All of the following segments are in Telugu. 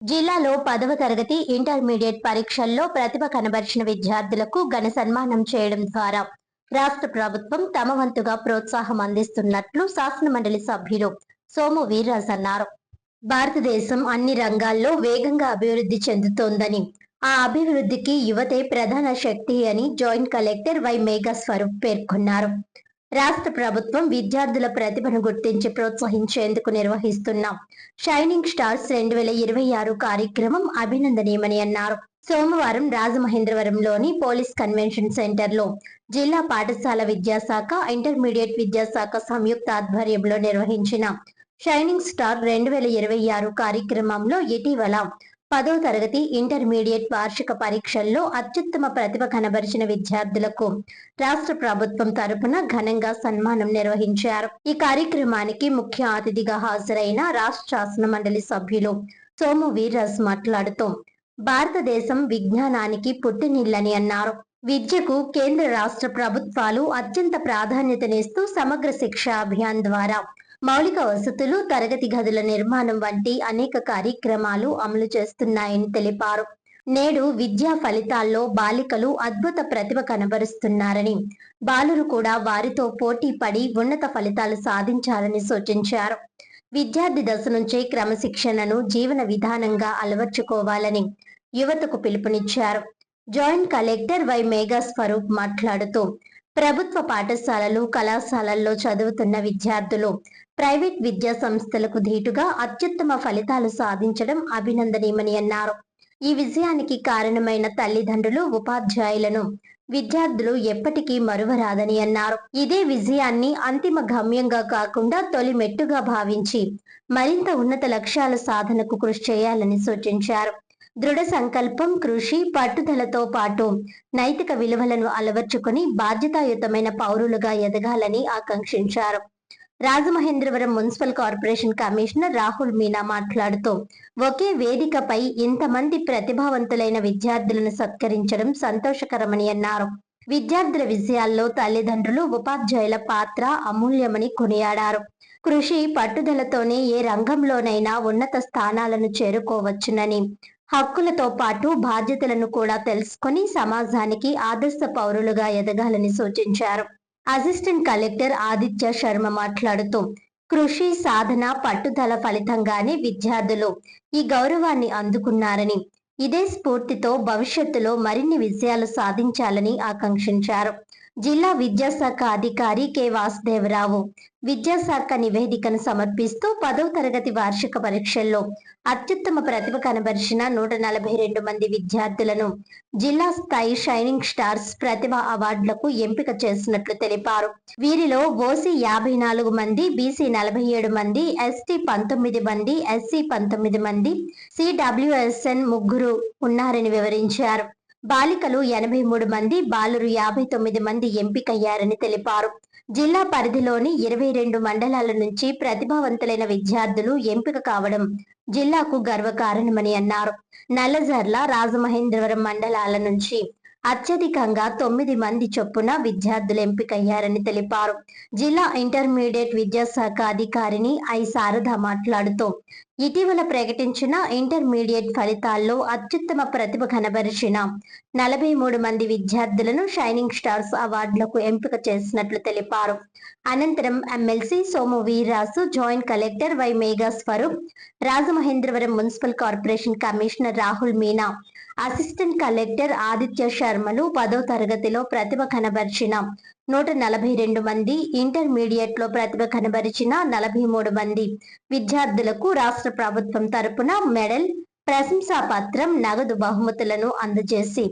జిల్లాలో 10వ తరగతి ఇంటర్మీడియట్ పరీక్షల్లో ప్రతిభ కనబరిచిన విద్యార్థులకు ఘన సన్మానం చేయడం ద్వారా రాష్ట్ర ప్రభుత్వం తమ వంతుగా ప్రోత్సాహం అందిస్తున్నట్లు శాసనమండలి సభ్యులు సోము వీర్రాజు అన్నారు. భారతదేశం అన్ని రంగాల్లో వేగంగా అభివృద్ధి చెందుతోందని, ఆ అభివృద్ధికి యువతే ప్రధాన శక్తి అని joint collector Y Megha Swaroop పేర్కొన్నారు. రాష్ట్ర ప్రభుత్వం విద్యార్థుల ప్రతిభను గుర్తించి ప్రోత్సహించేందుకు నిర్వహిస్తున్న షైనింగ్ స్టార్స్ 2026 కార్యక్రమం అభినందనీయమని అన్నారు. సోమవారం రాజమహేంద్రవరంలోని పోలీస్ కన్వెన్షన్ సెంటర్లో జిల్లా పాఠశాల విద్యాశాఖ, ఇంటర్మీడియట్ విద్యాశాఖ సంయుక్త ఆధ్వర్యంలో నిర్వహించిన షైనింగ్ స్టార్ 2026 కార్యక్రమంలో ఇటీవల 10వ తరగతి ఇంటర్మీడియట్ వార్షిక పరీక్షల్లో అత్యుత్తమ ప్రతిభ కనబరిచిన విద్యార్థులకు రాష్ట్ర ప్రభుత్వం తరపున ఘనంగా సన్మానం నిర్వహించారు. ఈ కార్యక్రమానికి ముఖ్య అతిథిగా హాజరైన రాష్ట్ర శాసన మండలి సభ్యులు సోము వీర్రాజు మాట్లాడుతూ భారతదేశం విజ్ఞానానికి పుట్టినిల్లని అన్నారు. విద్యకు కేంద్ర రాష్ట్ర ప్రభుత్వాలు అత్యంత ప్రాధాన్యతనిస్తూ సమగ్ర శిక్ష అభియాన్ ద్వారా మౌలిక వసతులు, తరగతి గదుల నిర్మాణం వంటి అనేక కార్యక్రమాలు అమలు చేస్తున్నాయని తెలిపారు. నేడు విద్యా ఫలితాల్లో బాలికలు అద్భుత ప్రతిభ కనబరుస్తున్నారని, బాలురు కూడా వారితో పోటీ పడి ఉన్నత ఫలితాలు సాధించాలని సూచించారు. విద్యార్థి దశ నుంచే క్రమశిక్షణను జీవన విధానంగా అలవర్చుకోవాలని యువతకు పిలుపునిచ్చారు. Joint collector Y Megha Swaroop మాట్లాడుతూ ప్రభుత్వ పాఠశాలలు, కళాశాలల్లో చదువుతున్న విద్యార్థులు ప్రైవేట్ విద్యా సంస్థలకు ధీటుగా అత్యుత్తమ ఫలితాలు సాధించడం అభినందనీయమని అన్నారు. ఈ విజయానికి కారణమైన తల్లిదండ్రులు, ఉపాధ్యాయులను విద్యార్థులు ఎప్పటికీ మరువరాదని అన్నారు. ఇదే విజయాన్ని అంతిమ గమ్యంగా కాకుండా తొలి మెట్టుగా భావించి మరింత ఉన్నత లక్ష్యాల సాధనకు కృషి చేయాలని సూచించారు. దృఢ సంకల్పం, కృషి, పట్టుదలతో పాటు నైతిక విలువలను అలవర్చుకుని బాధ్యతాయుతమైన పౌరులుగా ఎదగాలని ఆకాంక్షించారు. Rajamahendravaram municipal corporation commissioner Rahul Meena మాట్లాడుతూ ఒకే వేదికపై ఇంతమంది ప్రతిభావంతులైన విద్యార్థులను సత్కరించడం సంతోషకరమని అన్నారు. విద్యార్థుల విజయాల్లో తల్లిదండ్రులు, ఉపాధ్యాయుల పాత్ర అమూల్యమని కొనియాడారు. కృషి, పట్టుదలతోనే ఏ రంగంలోనైనా ఉన్నత స్థానాలను చేరుకోవచ్చునని, హక్కులతో పాటు బాధ్యతలను కూడా తెలుసుకుని సమాజానికి ఆదర్శ పౌరులుగా ఎదగాలని సూచించారు. అసిస్టెంట్ కలెక్టర్ ఆదిత్య శర్మ మాట్లాడుతూ కృషి, సాధన, పట్టుదల ఫలితంగానే విద్యార్థులు ఈ గౌరవాన్ని అందుకున్నారని, ఇదే స్ఫూర్తితో భవిష్యత్తులో మరిన్ని విజయాలు సాధించాలని ఆకాంక్షించారు. జిల్లా విద్యాశాఖ అధికారి కె వాసుదేవరావు విద్యాశాఖ నివేదికను సమర్పిస్తూ 10వ తరగతి వార్షిక పరీక్షల్లో అత్యుత్తమ ప్రతిభ కనబరిచిన 142 మంది విద్యార్థులను జిల్లా స్థాయి షైనింగ్ స్టార్స్ ప్రతిభ అవార్డులకు ఎంపిక చేసినట్లు తెలిపారు. వీరిలో ఓసీ 54 మంది, బీసీ 47 మంది, ఎస్టీ 19 మంది, ఎస్సీ 19 మంది, సిడబ్ల్యూఎస్ఎన్ 3 ఉన్నారని వివరించారు. బాలికలు 83 మంది, బాలురు 59 మంది ఎంపికయ్యారని తెలిపారు. జిల్లా పరిధిలోని 22 మండలాల నుంచి ప్రతిభావంతులైన విద్యార్థులు ఎంపిక కావడం జిల్లాకు గర్వకారణమని అన్నారు. నల్లజర్ల, రాజమహేంద్రవరం మండలాల నుంచి అత్యధికంగా 9 మంది చొప్పున విద్యార్థులు ఎంపికయ్యారని తెలిపారు. జిల్లా ఇంటర్మీడియట్ విద్యాశాఖ అధికారిని ఐ శారద మాట్లాడుతూ ఇటీవల ప్రకటించిన ఇంటర్మీడియట్ ఫలితాల్లో అత్యుత్తమ ప్రతిభ కనబరిచిన 43 మంది విద్యార్థులను షైనింగ్ స్టార్స్ అవార్డులకు ఎంపిక చేసినట్లు తెలిపారు. అనంతరం MLC Somu Veerraju, joint collector Y Megha Swaroop, Rajamahendravaram municipal corporation commissioner Rahul Meena, assistant collector Aditya శర్మలు 10వ తరగతిలో ప్రతిభ కనబరిచిన 142 మంది, ఇంటర్మీడియట్ లో ప్రతిభ కనబరిచిన 43 మంది విద్యార్థులకు రాష్ట్ర ప్రభుత్వం తరపున మెడల్, ప్రశంసా పత్రం, నగదు బహుమతులను అందజేసి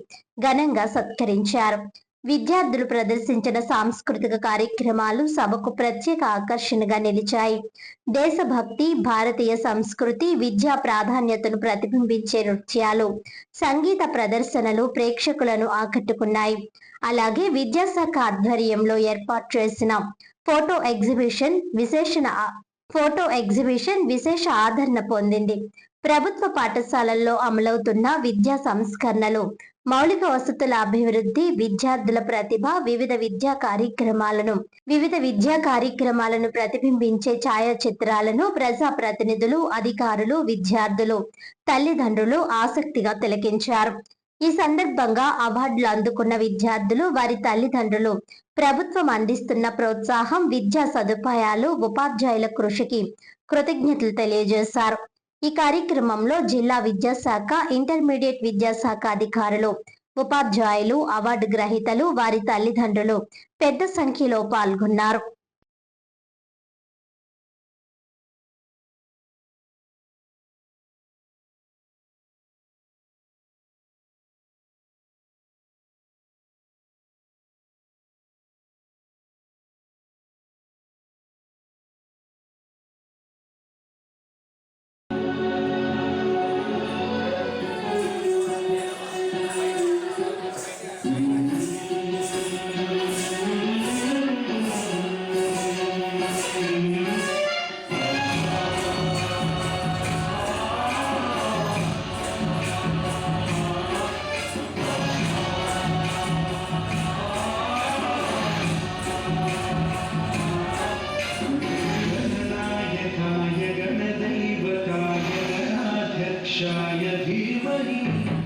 ఘనంగా సత్కరించారు. విద్యార్థులు ప్రదర్శించిన సాంస్కృతిక కార్యక్రమాలు సభకు ప్రత్యేక ఆకర్షణగా నిలిచాయి. దేశభక్తి, భారతీయ సంస్కృతి, విద్యా ప్రాధాన్యతను ప్రతిబింబించే నృత్యాలు, సంగీత ప్రదర్శనలు ప్రేక్షకులను ఆకట్టుకున్నాయి. అలాగే విద్యాశాఖ ఆధ్వర్యంలో ఏర్పాటు చేసిన ఫోటో ఎగ్జిబిషన్ విశేష ఆదరణ పొందింది. ప్రభుత్వ పాఠశాలల్లో అమలవుతున్న విద్యా సంస్కరణలు మౌలిక వసతుల అభివృద్ధి, విద్యార్థుల ప్రతిభ, వివిధ విద్యా కార్యక్రమాలను ప్రతిబింబించే ఛాయాచిత్రాలను ప్రజాప్రతినిధులు, అధికారులు, విద్యార్థులు, తల్లిదండ్రులు ఆసక్తిగా తిలకించారు. ఈ సందర్భంగా అవార్డులు అందుకున్న విద్యార్థులు, వారి తల్లిదండ్రులు ప్రభుత్వం అందిస్తున్న ప్రోత్సాహం, విద్యా సదుపాయాలు, ఉపాధ్యాయుల కృషికి కృతజ్ఞతలు తెలియజేశారు. ఈ కార్యక్రమంలో జిల్లా విద్యాశాఖ, ఇంటర్మీడియట్ విద్యాశాఖ అధికారులు, ఉపాధ్యాయులు, అవార్డు గ్రహీతలు, వారి తల్లిదండ్రులు పెద్ద సంఖ్యలో పాల్గొన్నారు. गणदैवताय गणाध्यक्षाय धीमहि